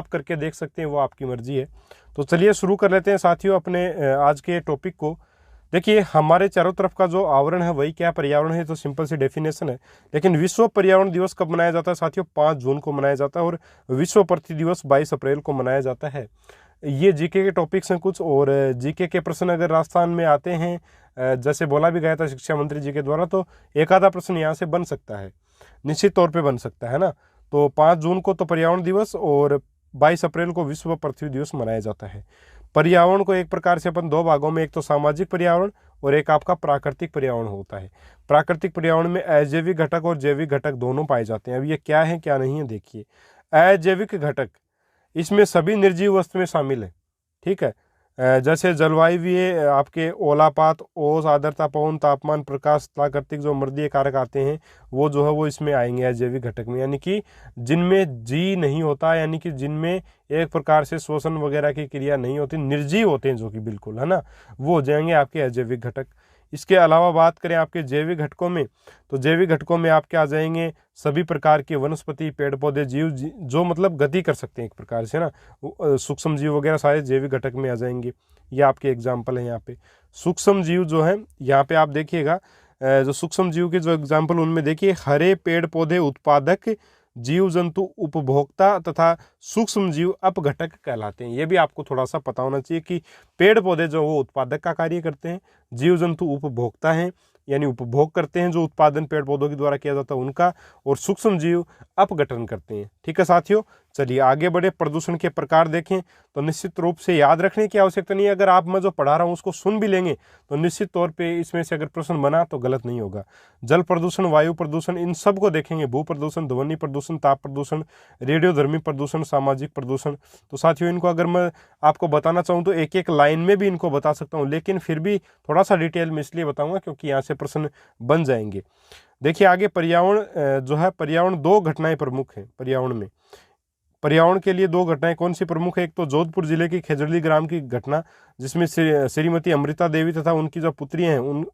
आप करके देख सकते हैं, वो आपकी मर्जी है। तो चलिए शुरू कर लेते हैं साथियों अपने आज के टॉपिक को। देखिए, हमारे चारों तरफ का जो आवरण है वही क्या पर्यावरण है, तो सिंपल सी डेफिनेशन है। लेकिन विश्व पर्यावरण दिवस कब मनाया जाता है साथियों? 5 जून को मनाया जाता है, और विश्व पृथ्वी दिवस 22 अप्रैल को मनाया जाता है। ये जीके के टॉपिक्स हैं कुछ, और जीके के प्रश्न अगर राजस्थान में आते हैं, जैसे बोला भी गया था शिक्षा मंत्री जी के द्वारा, तो एक आधा प्रश्न यहाँ से बन सकता है, निश्चित तौर पे बन सकता है ना। तो 5 जून को तो पर्यावरण दिवस, और 22 अप्रैल को विश्व पृथ्वी दिवस मनाया जाता है। पर्यावरण को एक प्रकार से अपन दो भागों में, एक तो सामाजिक पर्यावरण और एक आपका प्राकृतिक पर्यावरण होता है। प्राकृतिक पर्यावरण में अजैविक घटक और जैविक घटक दोनों पाए जाते हैं। अब ये क्या है क्या नहीं है, देखिए। अजैविक घटक, इसमें सभी निर्जीव वस्तुएं शामिल है, ठीक है। जैसे जलवायु आपके ओलापात, ओस, आर्द्रता, पवन, तापमान, प्रकाश, प्राकृतिक जो मृदीय कारक आते हैं, वो जो है वो इसमें आएंगे अजैविक घटक में, यानी कि जिनमें जी नहीं होता, यानी कि जिनमें एक प्रकार से शोषण वगैरह की क्रिया नहीं होती, निर्जीव होते हैं जो कि बिल्कुल, है ना, वो हो जाएंगे आपके अजैविक घटक। इसके अलावा बात करें आपके जैविक घटकों में, तो जैविक घटकों में आपके आ जाएंगे सभी प्रकार के वनस्पति, पेड़ पौधे, जीव जो मतलब गति कर सकते हैं एक प्रकार से ना, सूक्ष्म जीव वगैरह सारे जैविक घटक में आ जाएंगे। ये आपके एग्जाम्पल है यहाँ पे। सूक्ष्म जीव जो है यहाँ पे आप देखिएगा, जो सूक्ष्म जीव के जो एग्जाम्पल उनमें देखिए, हरे पेड़ पौधे उत्पादक, जीव जंतु उपभोक्ता तथा सूक्ष्म जीव अपघटक कहलाते हैं। ये भी आपको थोड़ा सा पता होना चाहिए कि पेड़ पौधे जो वो उत्पादक का कार्य करते हैं, जीव जंतु उपभोक्ता हैं, यानी उपभोग करते हैं जो उत्पादन पेड़ पौधों के द्वारा किया जाता है उनका, और सूक्ष्म जीव अपघटन करते हैं। ठीक है साथियों, चलिए आगे बढ़े। प्रदूषण के प्रकार देखें तो निश्चित रूप से याद रखने की आवश्यकता नहीं है, अगर आप मैं जो पढ़ा रहा हूँ उसको सुन भी लेंगे तो निश्चित तौर पे इसमें से अगर प्रश्न बना तो गलत नहीं होगा। जल प्रदूषण, वायु प्रदूषण, इन सब को देखेंगे। भू प्रदूषण, ध्वनि प्रदूषण, ताप प्रदूषण, रेडियोधर्मी प्रदूषण, सामाजिक प्रदूषण। तो साथियों इनको अगर मैं आपको बताना चाहूँ तो एक एक लाइन में भी इनको बता सकता हूँ, लेकिन फिर भी थोड़ा सा डिटेल में इसलिए बताऊंगा क्योंकि यहाँ से प्रश्न बन जाएंगे। देखिए आगे, पर्यावरण जो है, पर्यावरण दो घटनाएं प्रमुख हैं पर्यावरण में। पर्यावरण के लिए दो घटनाएं कौन सी प्रमुख है? एक तो जोधपुर जिले की खेजड़ली ग्राम की घटना, जिसमें श्रीमती अमृता देवी तथा उनकी जो पुत्रियां हैं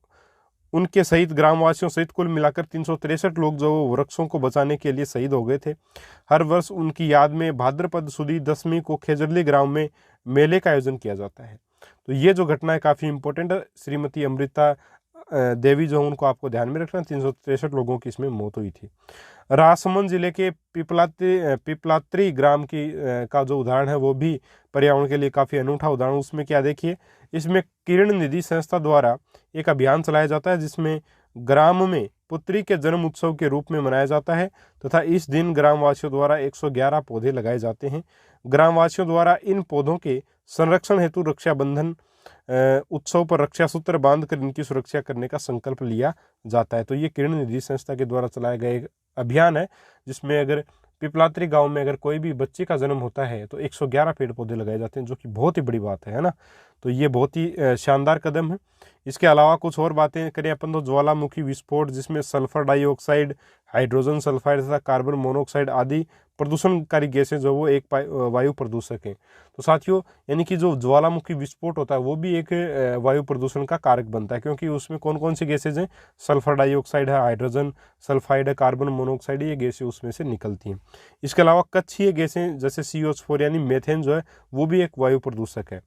उनके सहित ग्रामवासियों सहित कुल मिलाकर 363 लोग जो वृक्षों को बचाने के लिए शहीद हो गए थे। हर वर्ष उनकी याद में भाद्रपद सुदी 10वीं को खेजड़ली ग्राम में मेले का आयोजन किया जाता है। तो ये जो घटना है काफ़ी इंपॉर्टेंट है। श्रीमती अमृता देवी जो उनको आपको ध्यान में रखना, 363 लोगों की इसमें मौत हुई थी। राजसमंद जिले के पिपलात्री ग्राम की का जो उदाहरण है वो भी पर्यावरण के लिए काफ़ी अनूठा उदाहरण। उसमें क्या देखिए, इसमें किरण निधि संस्था द्वारा एक अभियान चलाया जाता है जिसमें ग्राम में पुत्री के जन्म उत्सव के रूप में मनाया जाता है तथा इस दिन ग्रामवासियों द्वारा 111 पौधे लगाए जाते हैं। ग्रामवासियों द्वारा इन पौधों के संरक्षण हेतु रक्षाबंधन उत्सव पर रक्षा सूत्र बांधकर इनकी सुरक्षा करने का संकल्प लिया जाता है। तो ये किरण निधि संस्था के द्वारा चलाया गया एक अभियान है जिसमें अगर पिपलात्री गांव में अगर कोई भी बच्चे का जन्म होता है तो 111 पेड़ पौधे लगाए जाते हैं, जो कि बहुत ही बड़ी बात है ना। तो ये बहुत ही शानदार कदम है। इसके अलावा कुछ और बातें करें अपन तो ज्वालामुखी विस्फोट, जिसमें सल्फर डाइऑक्साइड, हाइड्रोजन सल्फाइड तथा कार्बन मोनोऑक्साइड आदि प्रदूषणकारी गैसें जो वो एक वायु प्रदूषक हैं। तो साथियों यानी कि जो ज्वालामुखी विस्फोट होता है वो भी एक वायु प्रदूषण का कारक बनता है, क्योंकि उसमें कौन कौन सी गैसेज हैं? सल्फर डाइऑक्साइड है, हाइड्रोजन सल्फाइड है, कार्बन मोनोऑक्साइड, ये गैसें उसमें से निकलती हैं। इसके अलावा कक्षीय गैसें जैसे CO4 यानी मेथेन जो है वो भी एक वायु प्रदूषक है।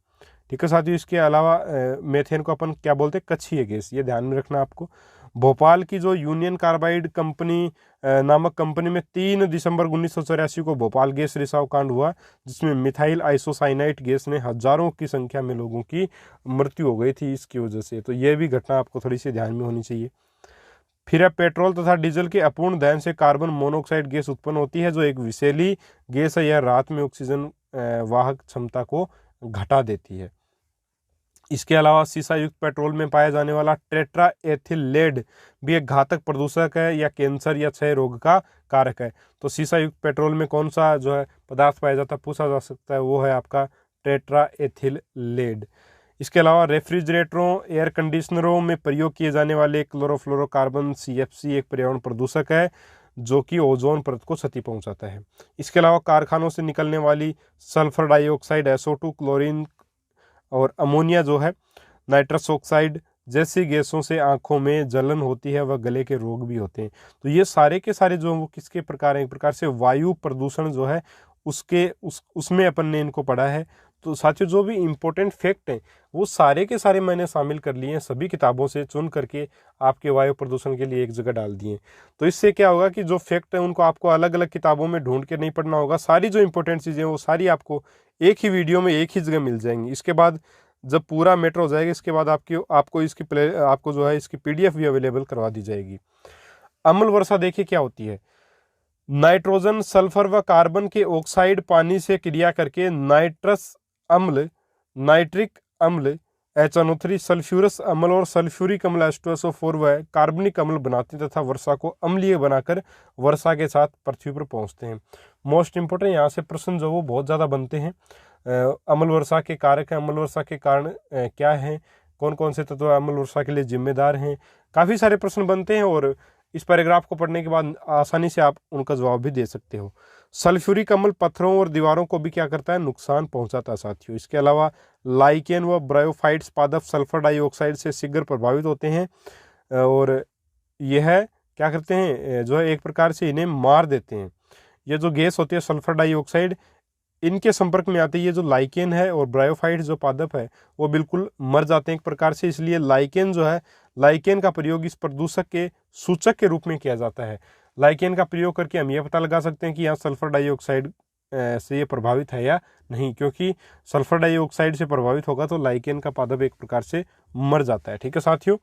ठीक है साथियों, इसके अलावा मेथेन को अपन क्या बोलते हैं? कक्षीय गैस, ये ध्यान में रखना आपको। भोपाल की जो यूनियन कार्बाइड कंपनी नामक कंपनी में 3 दिसंबर 1984 को भोपाल गैस रिसाव कांड हुआ, जिसमें मिथाइल आइसोसाइनाइट गैस ने हजारों की संख्या में लोगों की मृत्यु हो गई थी इसकी वजह से। तो ये भी घटना आपको थोड़ी सी ध्यान में होनी चाहिए। फिर है पेट्रोल तथा डीजल के अपूर्ण दहन से कार्बन मोनोऑक्साइड गैस उत्पन्न होती है, जो एक विषैली गैस है। यह रात में ऑक्सीजन वाहक क्षमता को घटा देती है। इसके अलावा सीसा युक्त पेट्रोल में पाया जाने वाला टेट्रा एथिल लेड भी एक घातक प्रदूषक है या कैंसर या क्षय रोग का कारक है। तो सीसा युक्त पेट्रोल में कौन सा जो है पदार्थ पाया जाता है, पूछा जा सकता है, वो है आपका टेट्रा एथिल लेड। इसके अलावा रेफ्रिजरेटरों, एयर कंडीशनरों में प्रयोग किए जाने वाले क्लोरोफ्लोरोकार्बन CFC एक पर्यावरण प्रदूषक है जो कि ओजोन परत को क्षति पहुंचाता है। इसके अलावा कारखानों से निकलने वाली सल्फर डाइऑक्साइड, SO2, क्लोरीन और अमोनिया जो है, नाइट्रस ऑक्साइड जैसी गैसों से आंखों में जलन होती है व गले के रोग भी होते हैं। तो ये सारे के सारे जो वो किसके प्रकार हैं? एक प्रकार से वायु प्रदूषण जो है उसमें अपन ने इनको पढ़ा है। तो साथियों जो भी इम्पोर्टेंट फैक्ट हैं वो सारे के सारे मैंने शामिल कर लिए हैं, सभी किताबों से चुन करके आपके वायु प्रदूषण के लिए एक जगह डाल दिए। तो इससे क्या होगा कि जो फैक्ट है उनको आपको अलग अलग किताबों में ढूंढ के नहीं पढ़ना होगा, सारी जो इंपॉर्टेंट चीज़ें वो सारी आपको एक ही वीडियो में एक ही जगह मिल जाएंगी। इसके बाद जब पूरा मैटर हो जाएगा इसके बाद आपको जो है इसकी PDF भी अवेलेबल करवा दी जाएगी। अम्ल वर्षा देखिए क्या होती है। नाइट्रोजन, सल्फर व कार्बन के ऑक्साइड पानी से क्रिया करके नाइट्रस अम्ल, नाइट्रिक अम्ल HNO3, सल्फ्यूरस अम्ल और सल्फ्यूरिक अम्ल H2SO4 व कार्बनिक अम्ल बनाते हैं तथा वर्षा को अम्लीय बनाकर वर्षा के साथ पृथ्वी पर पहुंचते हैं। मोस्ट इंपोर्टेंट यहाँ से प्रश्न जो वो बहुत ज़्यादा बनते हैं। अम्ल वर्षा के कारक हैं, अम्ल वर्षा के कारण क्या हैं, कौन कौन से तत्व अम्ल वर्षा के लिए जिम्मेदार हैं, काफ़ी सारे प्रश्न बनते हैं और इस पैराग्राफ को पढ़ने के बाद आसानी से आप उनका जवाब भी दे सकते हो। सल्फ्यूरिक अम्ल पत्थरों और दीवारों को भी क्या करता है, नुकसान पहुंचाता है साथियों। इसके अलावा लाइकेन व ब्रायोफाइट्स पादप सल्फर डाइऑक्साइड से शीघ्र प्रभावित होते हैं और यह क्या करते हैं, जो है एक प्रकार से इन्हें मार देते हैं। ये जो गैस होती है सल्फर डाइऑक्साइड, इनके संपर्क में आते ही ये जो लाइकेन है और ब्रायोफाइट्स जो पादप है वो बिल्कुल मर जाते हैं एक प्रकार से। इसलिए लाइकेन जो है, लाइकेन का प्रयोग इस प्रदूषक के सूचक के रूप में किया जाता है। लाइकेन का प्रयोग करके हम यह पता लगा सकते हैं कि यहाँ सल्फर डाइऑक्साइड से ये प्रभावित है या नहीं, क्योंकि सल्फर डाइऑक्साइड से प्रभावित होगा तो लाइकेन का पादप एक प्रकार से मर जाता है। ठीक है साथियों,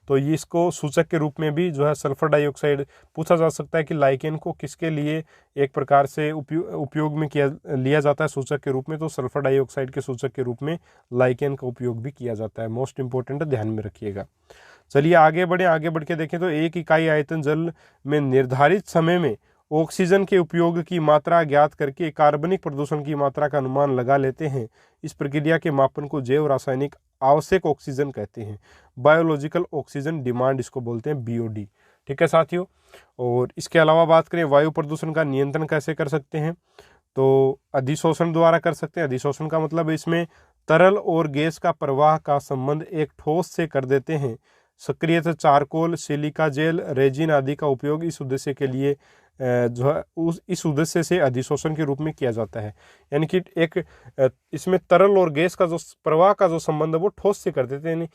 तो ये इसको सूचक के रूप में भी जो है सल्फर डाइऑक्साइड पूछा जा सकता है कि लाइकेन को किसके लिए एक प्रकार से उपयोग में लिया जाता है सूचक के रूप में, तो सल्फर डाइऑक्साइड के सूचक के रूप में लाइकेन का उपयोग भी किया जाता है। मोस्ट इंपॉर्टेंट है, ध्यान में रखिएगा। चलिए आगे बढ़ के देखें तो एक इकाई आयतन जल में निर्धारित समय में ऑक्सीजन के उपयोग की मात्रा ज्ञात करके कार्बनिक प्रदूषण की मात्रा का अनुमान लगा लेते हैं। इस प्रक्रिया के मापन को जैव रासायनिक आवश्यक ऑक्सीजन कहते हैं। बायोलॉजिकल ऑक्सीजन डिमांड इसको बोलते हैं, BOD। ठीक है साथियों, और इसके अलावा बात करें वायु प्रदूषण का नियंत्रण कैसे कर सकते हैं, तो अधिशोषण द्वारा कर सकते हैं। अधिशोषण का मतलब इसमें तरल और गैस का प्रवाह का संबंध एक ठोस से कर देते हैं। सक्रियतः चारकोल, सिलिका जेल, रेजिन आदि का उपयोग इस उद्देश्य के लिए जो है इस उद्देश्य से अधिशोषण के रूप में किया जाता है। यानी कि एक इसमें तरल और गैस का जो प्रवाह का जो संबंध है वो ठोस से कर देते हैं। यानी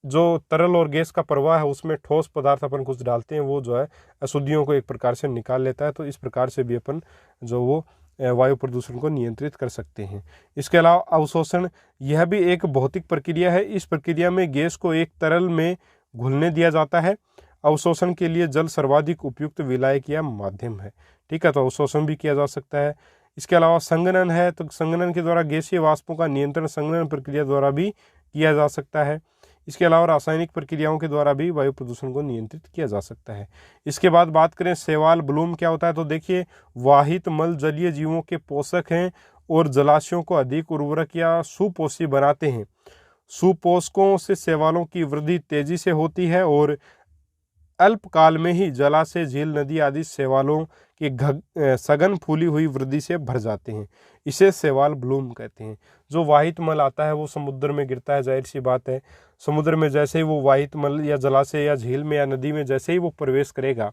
जो तरल और गैस का प्रवाह है उसमें ठोस पदार्थ अपन कुछ डालते हैं, वो जो है अशुद्धियों को एक प्रकार से निकाल लेता है। तो इस प्रकार से भी अपन जो वो वायु प्रदूषण को नियंत्रित कर सकते हैं। इसके अलावा अवशोषण, यह भी एक भौतिक प्रक्रिया है। इस प्रक्रिया में गैस को एक तरल में घुलने दिया जाता है। अवशोषण के लिए जल सर्वाधिक उपयुक्त विलायक या माध्यम है। ठीक है, तो अवशोषण भी किया जा सकता है। इसके अलावा संघनन है, तो संघनन के द्वारा गैसीय वाष्पों का नियंत्रण संघनन प्रक्रिया द्वारा भी किया जा सकता है। इसके अलावा रासायनिक प्रक्रियाओं के द्वारा भी वायु प्रदूषण को नियंत्रित किया जा सकता है। इसके बाद बात करें शैवाल ब्लूम क्या होता है, तो देखिए वाहित मल जलीय जीवों के पोषक हैं और जलाशयों को अधिक उर्वरक या सुपोषी बनाते हैं। सुपोषकों से शैवालों की वृद्धि तेजी से होती है और अल्पकाल में ही जलाशय, झील, नदी आदि शैवालों की सघन फूली हुई वृद्धि से भर जाते हैं। इसे शैवाल ब्लूम कहते हैं। जो वाहित मल आता है वो समुद्र में गिरता है, जाहिर सी बात है समुद्र में जैसे ही वो वाहित मल या जलाशय या झील में या नदी में जैसे ही वो प्रवेश करेगा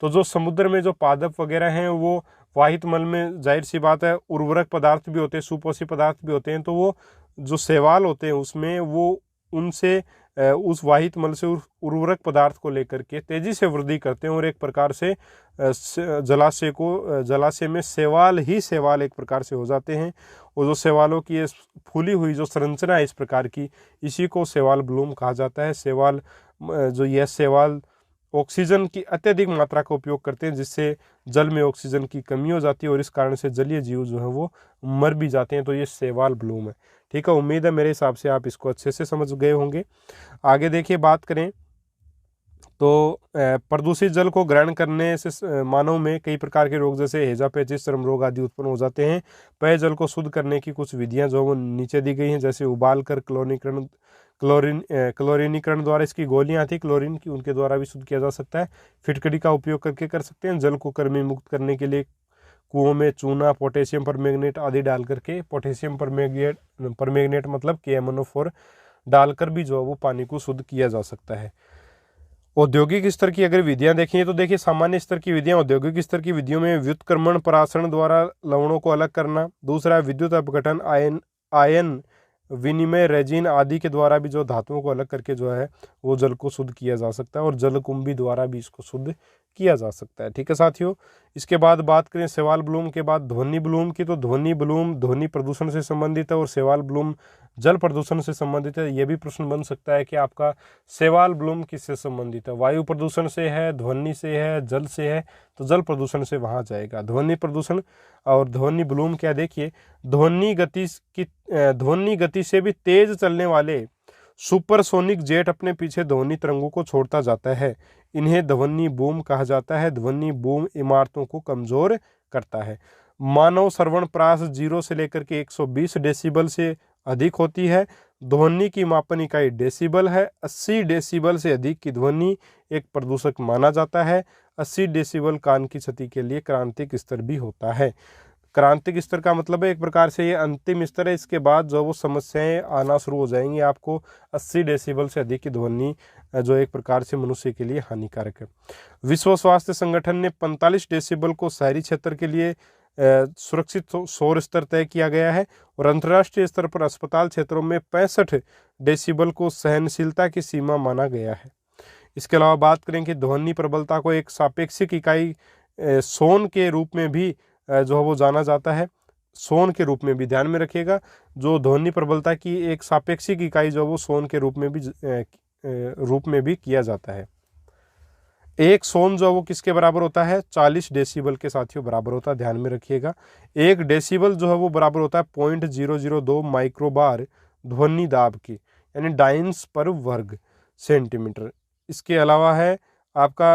तो जो समुद्र में जो पादप वगैरह हैं वो वाहित मल में, जाहिर सी बात है उर्वरक पदार्थ भी होते हैं, सुपोषी पदार्थ भी होते हैं, तो वो जो शैवाल होते हैं उसमें वो उनसे उस वाहित मल से उर्वरक पदार्थ को लेकर के तेजी से वृद्धि करते हैं और एक प्रकार से जलाशय में शैवाल ही शैवाल एक प्रकार से हो जाते हैं। और जो शैवालों की फूली हुई जो संरचना है इस प्रकार की, इसी को शैवाल ब्लूम कहा जाता है। शैवाल ऑक्सीजन की अत्यधिक मात्रा का उपयोग करते हैं जिससे जल में ऑक्सीजन की कमी हो जाती है और इस कारण से जलीय जीव जो है वो मर भी जाते हैं। तो ये शैवाल ब्लूम है। ठीक है, उम्मीद है मेरे हिसाब से आप इसको अच्छे से समझ गए होंगे। आगे देखिए बात करें तो प्रदूषित जल को ग्रहण करने से मानव में कई प्रकार के रोग जैसे हैजा, पेचिश, चर्म रोग आदि उत्पन्न हो जाते हैं। पेयजल को शुद्ध करने की कुछ विधियां जो वो नीचे दी गई हैं, जैसे उबाल कर क्लोरीनीकरण द्वारा इसकी गोलियां आती क्लोरीन की, उनके द्वारा भी शुद्ध किया जा सकता है। फिटकरी का उपयोग करके कर सकते हैं। जल को कृमि मुक्त करने के लिए कुओं में चूना, पोटेशियम परमैंगनेट आदि डाल करके, पोटेशियम परमैंगनेट मतलब KMnO4 डालकर भी जो है वो पानी को शुद्ध किया जा सकता है। औद्योगिक स्तर की अगर विधियां देखें तो देखिए सामान्य स्तर की विधियां औद्योगिक स्तर की विधियों में व्युत्क्रमण परासरण द्वारा लवणों को अलग करना, दूसरा विद्युत अपघटन, आयन विनिमय, रेजिन आदि के द्वारा भी जो धातुओं को अलग करके जो है वो जल को शुद्ध किया जा सकता है, और जलकुंभी द्वारा भी इसको शुद्ध किया जा सकता है। ठीक है साथियों, इसके बाद बात करें सेवाल ब्लूम के बाद ध्वनि ब्लूम की, तो ध्वनि ब्लूम ध्वनि प्रदूषण से संबंधित है और सेवाल ब्लूम जल प्रदूषण से संबंधित है। यह भी प्रश्न बन सकता है कि आपका सेवाल ब्लूम किससे संबंधित है, वायु प्रदूषण से है, ध्वनि से है, जल से है, तो जल प्रदूषण से वहां जाएगा। ध्वनि प्रदूषण और ध्वनि ब्लूम क्या, देखिए ध्वनि गति से भी तेज चलने वाले सुपरसोनिक जेट अपने पीछे ध्वनि तरंगों को छोड़ता जाता है, इन्हें ध्वनि बूम कहा जाता है। ध्वनि बूम इमारतों को कमजोर करता है। मानव श्रवण प्रास 0 से लेकर के 120 डेसिबल से अधिक होती है। ध्वनि की मापन इकाई डेसिबल है। 80 डेसिबल से अधिक की ध्वनि एक प्रदूषक माना जाता है। 80 डेसिबल कान की क्षति के लिए क्रांतिक स्तर भी होता है। क्रांतिक स्तर का मतलब है एक प्रकार से ये अंतिम स्तर है, इसके बाद जो वो समस्याएं आना शुरू हो जाएंगी। आपको 80 डेसिबल से अधिक की ध्वनि जो एक प्रकार से मनुष्य के लिए हानिकारक है। विश्व स्वास्थ्य संगठन ने 45 डेसिबल को शहरी क्षेत्र के लिए सुरक्षित शोर स्तर तय किया गया है, और अंतर्राष्ट्रीय स्तर पर अस्पताल क्षेत्रों में 65 डेसिबल को सहनशीलता की सीमा माना गया है। इसके अलावा बात करें कि ध्वनि प्रबलता को एक सापेक्षिक इकाई सोन के रूप में भी जो है वो जाना जाता है। सोन के रूप में भी ध्यान में रखिएगा, जो ध्वनि प्रबलता की एक सापेक्षिक इकाई जो वो सोन के रूप में भी किया जाता है। एक सोन जो वो किसके बराबर होता है, 40 डेसिबल के साथियों बराबर होता है, ध्यान में रखिएगा। एक डेसिबल जो है वो बराबर होता है 0.002 माइक्रोबार ध्वनि दाब की, यानी डाइंस पर वर्ग सेंटीमीटर। इसके अलावा है आपका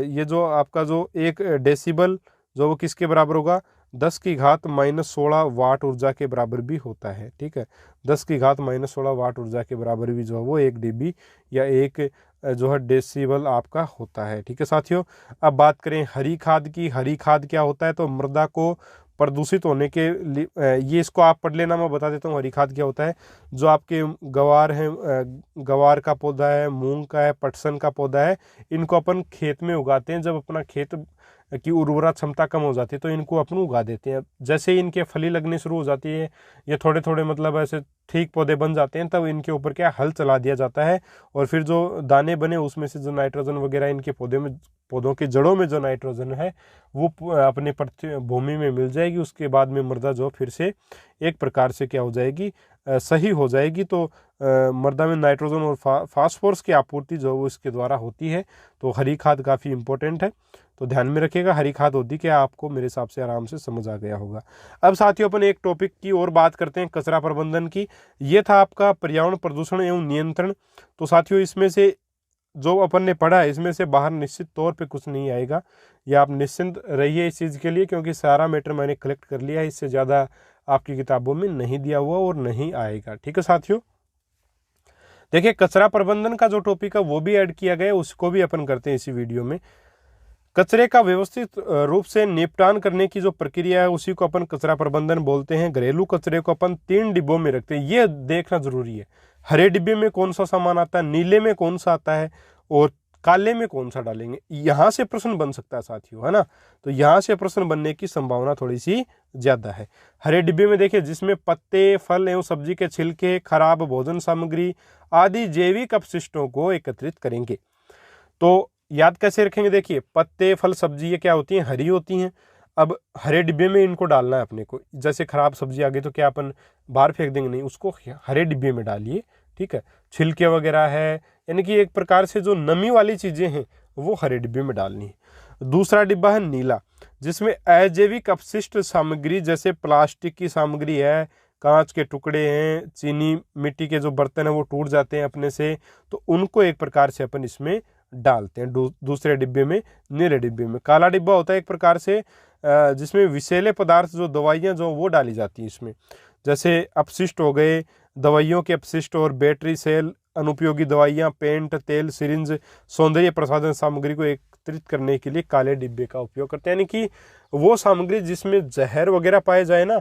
ये जो आपका जो एक डेसिबल जो वो किसके बराबर होगा, 10⁻⁻16 वाट ऊर्जा के बराबर भी होता है। ठीक है, 10⁻⁻16 वाट ऊर्जा के बराबर भी जो है वो 1 dB या एक जो है डेसिबल आपका होता है। ठीक है साथियों, अब बात करें हरी खाद की। हरी खाद क्या होता है, तो मृदा को प्रदूषित होने के लिए ये इसको आप पढ़ लेना, मैं बता देता हूँ हरी खाद क्या होता है। जो आपके गवार है, गवार का पौधा है, मूंग का है, पटसन का पौधा है, इनको अपन खेत में उगाते हैं। जब अपना खेत की उर्वरा क्षमता कम हो जाती है तो इनको अपन उगा देते हैं। जैसे ही इनके फली लगनी शुरू हो जाती है, ये थोड़े थोड़े मतलब ऐसे ठीक पौधे बन जाते हैं, तब इनके ऊपर क्या हल चला दिया जाता है, और फिर जो दाने बने उसमें से जो नाइट्रोजन वगैरह इनके पौधों के जड़ों में जो नाइट्रोजन है वो अपने भूमि में मिल जाएगी। उसके बाद में मृदा जो फिर से एक प्रकार से क्या हो जाएगी, सही हो जाएगी। तो मृदा में नाइट्रोजन और फास्फोरस की आपूर्ति जो वो इसके द्वारा होती है। तो हरी खाद काफ़ी इंपॉर्टेंट है, तो ध्यान में रखिएगा हरी खाद होती क्या, आपको मेरे हिसाब से आराम से समझ आ गया होगा। अब साथियों अपन एक टॉपिक की और बात करते हैं, कचरा प्रबंधन की। ये था आपका पर्यावरण प्रदूषण एवं नियंत्रण। तो साथियों इसमें से जो अपन ने पढ़ा है इसमें से बाहर निश्चित तौर पे कुछ नहीं आएगा, या आप निश्चिंत रहिए इस चीज़ के लिए, क्योंकि सारा मैटर मैंने कलेक्ट कर लिया है। इससे ज़्यादा आपकी किताबों में नहीं दिया हुआ और नहीं आएगा। ठीक है साथियों, देखिए कचरा प्रबंधन का जो टॉपिक है वो भी ऐड किया गया है, उसको भी अपन करते हैं इसी वीडियो में। कचरे का व्यवस्थित रूप से निपटान करने की जो प्रक्रिया है उसी को अपन कचरा प्रबंधन बोलते हैं। घरेलू कचरे को अपन 3 डिब्बों में रखते हैं, ये देखना जरूरी है। हरे डिब्बे में कौन सा सामान आता है, नीले में कौन सा आता है, और काले में कौन सा डालेंगे। यहाँ से प्रश्न बन सकता है साथियों, है ना। तो यहाँ से प्रश्न बनने की संभावना थोड़ी सी ज्यादा है। हरे डिब्बे में देखिए जिसमें पत्ते, फल एवं सब्जी के छिलके, खराब भोजन सामग्री आदि जैविक अपशिष्टों को एकत्रित करेंगे। तो याद कैसे रखेंगे, देखिए पत्ते, फल, सब्जी ये क्या होती हैं, हरी होती हैं। अब हरे डिब्बे में इनको डालना है अपने को। जैसे खराब सब्जी आ गई तो क्या अपन बाहर फेंक देंगे, नहीं, उसको हरे डिब्बे में डालिए। ठीक है, छिलके वगैरह है, यानी कि एक प्रकार से जो नमी वाली चीजें हैं वो हरे डिब्बे में डालनी है। दूसरा डिब्बा है नीला, जिसमें अजैविक अपशिष्ट सामग्री जैसे प्लास्टिक की सामग्री है, कांच के टुकड़े हैं, चीनी मिट्टी के जो बर्तन है वो टूट जाते हैं अपने से, तो उनको एक प्रकार से अपन इसमें डालते हैं। दूसरे डिब्बे में, नीले डिब्बे में। काला डिब्बा होता है एक प्रकार से जिसमें विषैले पदार्थ जो दवाइयाँ जो वो डाली जाती हैं इसमें, जैसे अपशिष्ट हो गए, दवाइयों के अपशिष्ट और बैटरी सेल, अनुपयोगी दवाइयाँ, पेंट, तेल, सिरिंज, सौंदर्य प्रसाधन सामग्री को एकत्रित करने के लिए काले डिब्बे का उपयोग करते हैं। यानी कि वो सामग्री जिसमें जहर वगैरह पाए जाए ना,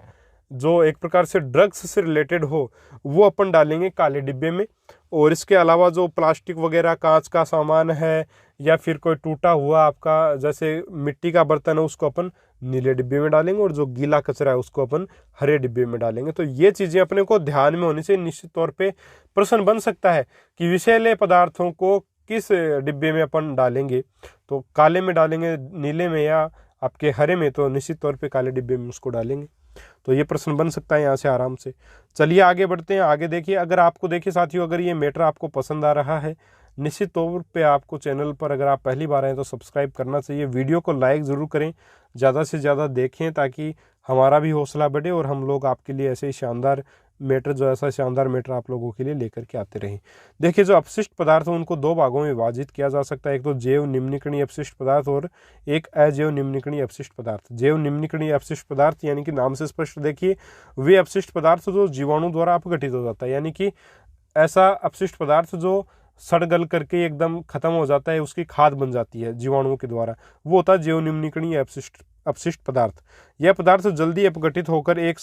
जो एक प्रकार से ड्रग्स से रिलेटेड हो वो अपन डालेंगे काले डिब्बे में। और इसके अलावा जो प्लास्टिक वगैरह कांच का सामान है या फिर कोई टूटा हुआ आपका जैसे मिट्टी का बर्तन है उसको अपन नीले डिब्बे में डालेंगे, और जो गीला कचरा है उसको अपन हरे डिब्बे में डालेंगे। तो ये चीज़ें अपने को ध्यान में होनी चाहिए। निश्चित तौर पे प्रश्न बन सकता है कि विषैले पदार्थों को किस डिब्बे में अपन डालेंगे, तो काले में डालेंगे, नीले में, या आपके हरे में, तो निश्चित तौर पे काले डिब्बे में उसको डालेंगे। तो ये प्रश्न बन सकता है यहाँ से आराम से। चलिए आगे बढ़ते हैं। आगे देखिए, अगर आपको देखिए साथियों, अगर ये मैटर आपको पसंद आ रहा है, निश्चित तौर पे आपको चैनल पर अगर आप पहली बार आए तो सब्सक्राइब करना चाहिए। वीडियो को लाइक ज़रूर करें, ज़्यादा से ज़्यादा देखें ताकि हमारा भी हौसला बढ़े और हम लोग आपके लिए ऐसे ही शानदार मैटर आप लोगों के लिए लेकर के आते रहें। देखिए, जो अपशिष्ट पदार्थ हैं उनको दो भागों में विभाजित किया जा सकता है। एक तो जैव निम्नकणीय अपशिष्ट पदार्थ और एक अजैव निम्नकणीय अपशिष्ट पदार्थ। जैव निम्नकणीय अपशिष्ट पदार्थ यानी कि नाम से स्पष्ट देखिए, वे अपशिष्ट पदार्थ जो जीवाणु द्वारा अपघटित हो जाता है, यानी कि ऐसा अपशिष्ट पदार्थ जो सड़ गल करके एकदम खत्म हो जाता है, उसकी खाद बन जाती है जीवाणुओं के द्वारा, वो होता है जैव निम्नकणीय अपशिष्ट पदार्थ। यह पदार्थ जल्दी अपघटित होकर एक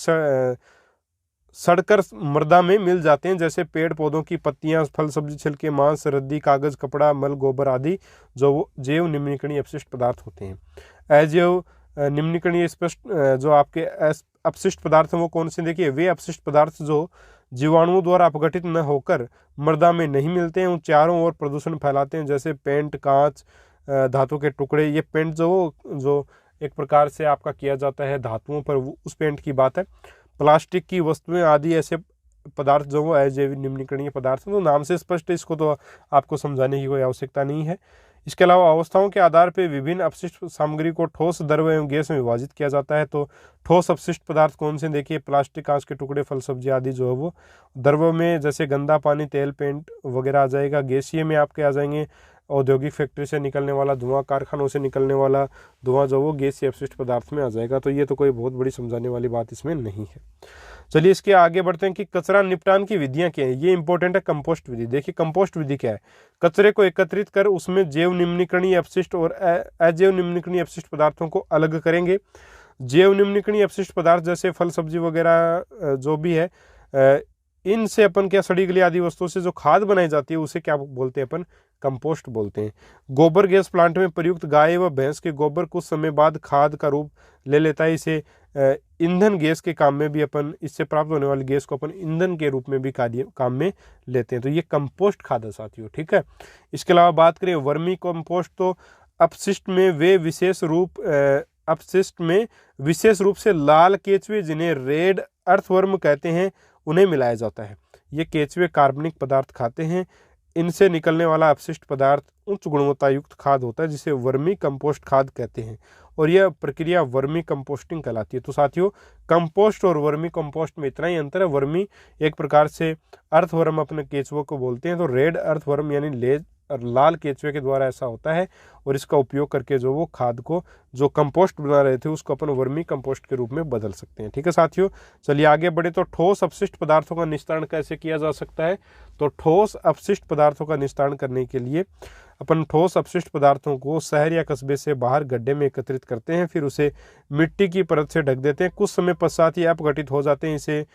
सड़कर मृदा में मिल जाते हैं, जैसे पेड़ पौधों की पत्तियां, फल सब्जी, छिलके, मांस, रद्दी, कागज, कपड़ा, मल, गोबर आदि जो जैव निम्नकणीय अपशिष्ट पदार्थ होते हैं। अजैव निम्नकणीय जो आपके अपशिष्ट पदार्थ हैं वो कौन से? देखिए, वे अपशिष्ट पदार्थ जो जीवाणुओं द्वारा अपघटित न होकर मृदा में नहीं मिलते हैं, उन चारों ओर प्रदूषण फैलाते हैं, जैसे पेंट, कांच, धातु के टुकड़े। ये पेंट जो एक प्रकार से आपका किया जाता है धातुओं पर, उस पेंट की बात है। प्लास्टिक की वस्तुएं आदि ऐसे पदार्थ जो वो अजैव निम्नकणीय पदार्थ हैं, तो नाम से स्पष्ट है, इसको तो आपको समझाने की कोई आवश्यकता नहीं है। इसके अलावा अवस्थाओं के आधार पर विभिन्न अपशिष्ट सामग्री को ठोस, द्रव एवं गैस में विभाजित किया जाता है। तो ठोस अपशिष्ट पदार्थ कौन से? देखिए, प्लास्टिक, कांच के टुकड़े, फल सब्जी आदि जो है वो। द्रव में जैसे गंदा पानी, तेल, पेंट वगैरह आ जाएगा। गैसीय में आपके आ जाएंगे औद्योगिक फैक्ट्री से निकलने वाला धुआं, कारखानों से निकलने वाला धुआं जो वो गैसीय अपशिष्ट पदार्थ में आ जाएगा। तो ये तो कोई बहुत बड़ी समझाने वाली बात इसमें नहीं है। चलिए इसके आगे बढ़ते हैं कि कचरा निपटान की विधियां क्या है। ये इंपॉर्टेंट है, कंपोस्ट विधि। देखिए, कंपोस्ट विधि क्या है? कचरे को एकत्रित कर उसमें जैव निम्नकणीय अपशिष्ट और अजैव निम्नकणीय अपशिष्ट पदार्थों को अलग करेंगे। जैव निम्नकणीय अपशिष्ट पदार्थ जैसे फल सब्जी वगैरह जो भी है, इनसे अपन क्या, सड़ी गली आदि वस्तुओं से जो खाद बनाई जाती है उसे क्या बोलते हैं? अपन कंपोस्ट बोलते हैं। गोबर गैस प्लांट में प्रयुक्त गाय व भैंस के गोबर कुछ समय बाद खाद का रूप ले लेता है। इसे ईंधन गैस के काम में भी अपन, इससे प्राप्त होने वाली गैस को अपन ईंधन के रूप में भी काम में लेते हैं। तो ये कंपोस्ट खाद है साथियों, ठीक है। इसके अलावा बात करें वर्मी कंपोस्ट, तो अपशिष्ट में विशेष रूप से लाल केचुए, जिन्हें रेड अर्थवर्म कहते हैं, उन्हें मिलाया जाता है। ये केचुए कार्बनिक पदार्थ खाते हैं। इनसे निकलने वाला अपशिष्ट पदार्थ उच्च गुणवत्ता युक्त खाद होता है, जिसे वर्मी कंपोस्ट खाद कहते हैं, और यह प्रक्रिया वर्मी कंपोस्टिंग कहलाती है। तो साथियों, कंपोस्ट और वर्मी कंपोस्ट में इतना ही अंतर है। वर्मी एक प्रकार से अर्थवर्म अपने केचुओं को बोलते हैं, तो रेड अर्थवर्म यानी लाल केचुए के द्वारा ऐसा होता है, और इसका उपयोग करके जो वो खाद को, जो कंपोस्ट बना रहे थे, उसको अपन वर्मी कंपोस्ट के रूप में बदल सकते हैं। ठीक है साथियों, चलिए आगे बढ़े। तो ठोस अपशिष्ट पदार्थों का निस्तारण कैसे किया जा सकता है? तो ठोस अपशिष्ट पदार्थों का निस्तारण करने के लिए अपन ठोस अपशिष्ट पदार्थों को शहर या कस्बे से बाहर गड्ढे में एकत्रित करते हैं, फिर उसे मिट्टी की परत से ढक देते हैं। कुछ समय पश्चात ये अपघटित हो जाते हैं। इसे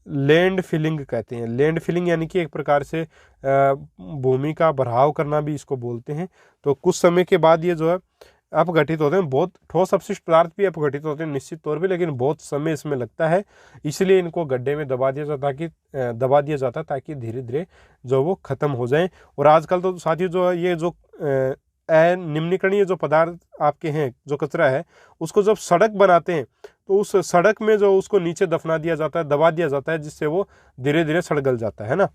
लैंड फिलिंग कहते हैं। लैंड फिलिंग यानी कि एक प्रकार से भूमि का भराव करना भी इसको बोलते हैं। तो कुछ समय के बाद ये जो है अपघटित होते हैं। बहुत ठोस अपशिष्ट पदार्थ भी अपघटित होते हैं निश्चित तौर पे, लेकिन बहुत समय इसमें लगता है, इसलिए इनको गड्ढे में दबा दिया जाता है ताकि धीरे धीरे जो वो खत्म हो जाएं। और आजकल तो साथियों जो ये जो निम्नकणीय जो पदार्थ आपके हैं, जो कचरा है, उसको जब सड़क बनाते हैं तो उस सड़क में जो उसको नीचे दफना दिया जाता है, दबा दिया जाता है, जिससे वो धीरे धीरे सड़गल जाता है ना।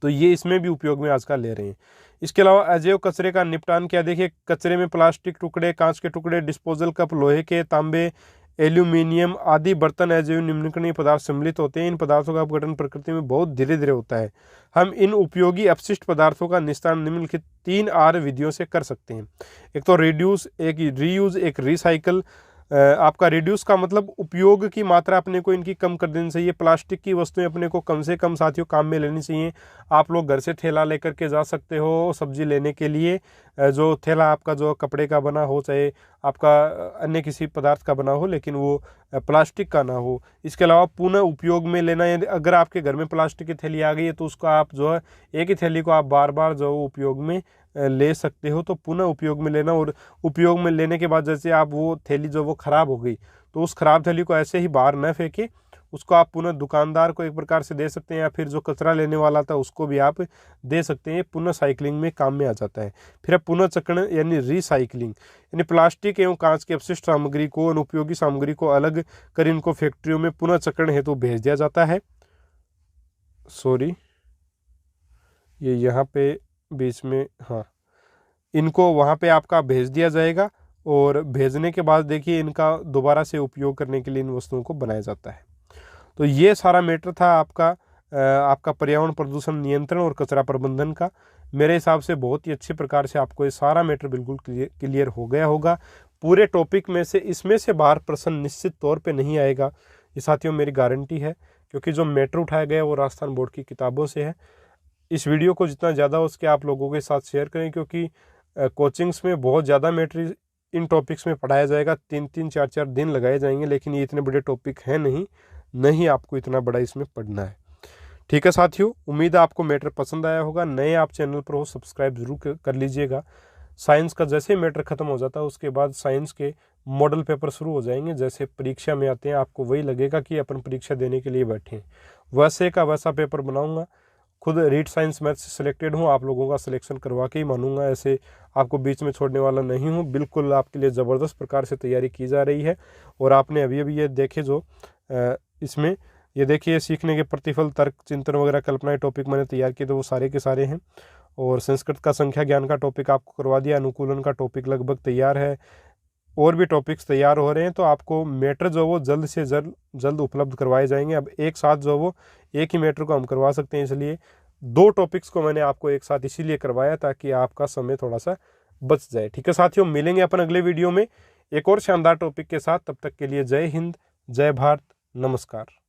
तो ये इसमें भी उपयोग में आजकल ले रहे हैं। इसके अलावा अजैव कचरे का निपटान क्या? देखिए, कचरे में प्लास्टिक टुकड़े, कांच के टुकड़े, डिस्पोजल कप, लोहे के, तांबे, एल्यूमिनियम आदि बर्तन अजैव निम्नकणीय पदार्थ सम्मिलित होते हैं। इन पदार्थों का अपघटन प्रकृति में बहुत धीरे धीरे होता है। हम इन उपयोगी अपशिष्ट पदार्थों का निस्तारण निम्नलिखित 3 R विधियों से कर सकते हैं। एक तो रिड्यूस, एक रीयूज, एक रिसाइकल। आपका रिड्यूस का मतलब उपयोग की मात्रा अपने को इनकी कम कर देनी चाहिए। प्लास्टिक की वस्तुएं अपने को कम से कम साथियों काम में लेनी चाहिए। आप लोग घर से थैला लेकर के जा सकते हो सब्जी लेने के लिए, जो थैला आपका जो कपड़े का बना हो, चाहे आपका अन्य किसी पदार्थ का बना हो, लेकिन वो प्लास्टिक का ना हो। इसके अलावा पुनः उपयोग में लेना, अगर आपके घर में प्लास्टिक की थैली आ गई है तो उसको आप जो है एक ही थैली को आप बार बार जो उपयोग में ले सकते हो, तो पुनः उपयोग में लेना। और उपयोग में लेने के बाद जैसे आप वो थैली जो वो खराब हो गई तो उस खराब थैली को ऐसे ही बाहर न फेंके, उसको आप पुनः दुकानदार को एक प्रकार से दे सकते हैं, या फिर जो कचरा लेने वाला था उसको भी आप दे सकते हैं। पुनः साइकिलिंग में काम में आ जाता है। फिर पुनः चक्रण यानी रिसाइकलिंग, यानी प्लास्टिक एवं कांच की अपशिष्ट सामग्री को, अनुपयोगी सामग्री को अलग कर इनको फैक्ट्रियों में पुनः चक्रण हेतु भेज दिया जाता है। सॉरी, ये यहाँ पे बीच में, हाँ, इनको वहाँ पे आपका भेज दिया जाएगा और भेजने के बाद देखिए इनका दोबारा से उपयोग करने के लिए इन वस्तुओं को बनाया जाता है। तो ये सारा मैटर था आपका पर्यावरण प्रदूषण नियंत्रण और कचरा प्रबंधन का। मेरे हिसाब से बहुत ही अच्छे प्रकार से आपको ये सारा मैटर बिल्कुल क्लियर हो गया होगा। पूरे टॉपिक में से इसमें से बाहर प्रश्न निश्चित तौर पे नहीं आएगा, ये साथियों मेरी गारंटी है, क्योंकि जो मैटर उठाया गया वो राजस्थान बोर्ड की किताबों से है। इस वीडियो को जितना ज़्यादा हो सके आप लोगों के साथ शेयर करें, क्योंकि कोचिंग्स में बहुत ज़्यादा मैटर इन टॉपिक्स में पढ़ाया जाएगा, 3-3 4-4 दिन लगाए जाएंगे, लेकिन ये इतने बड़े टॉपिक हैं नहीं आपको इतना बड़ा इसमें पढ़ना है। ठीक है साथियों, उम्मीद है आपको मैटर पसंद आया होगा। नए आप चैनल पर हो सब्सक्राइब जरूर कर लीजिएगा। साइंस का जैसे ही मैटर खत्म हो जाता है उसके बाद साइंस के मॉडल पेपर शुरू हो जाएंगे। जैसे परीक्षा में आते हैं आपको वही लगेगा कि अपन परीक्षा देने के लिए बैठे हैं, वैसे का वैसा पेपर बनाऊंगा। खुद रीड साइंस मैथ से सिलेक्टेड हूँ, आप लोगों का सिलेक्शन करवा के ही मानूंगा, ऐसे आपको बीच में छोड़ने वाला नहीं हूँ। बिल्कुल आपके लिए ज़बरदस्त प्रकार से तैयारी की जा रही है। और आपने अभी अभी ये देखे जो इसमें ये देखिए सीखने के प्रतिफल, तर्क, चिंतन वगैरह कल्पनाएं टॉपिक मैंने तैयार किए, तो वो सारे के सारे हैं। और संस्कृत का संख्या ज्ञान का टॉपिक आपको करवा दिया, अनुकूलन का टॉपिक लगभग तैयार है, और भी टॉपिक्स तैयार हो रहे हैं। तो आपको मैटर जो वो जल्द से जल्द उपलब्ध करवाए जाएंगे। अब एक साथ जो वो एक ही मैटर को हम करवा सकते हैं, इसलिए 2 टॉपिक्स को मैंने आपको एक साथ इसीलिए करवाया ताकि आपका समय थोड़ा सा बच जाए। ठीक है साथियों, मिलेंगे अपन अगले वीडियो में एक और शानदार टॉपिक के साथ। तब तक के लिए जय हिंद, जय भारत, नमस्कार।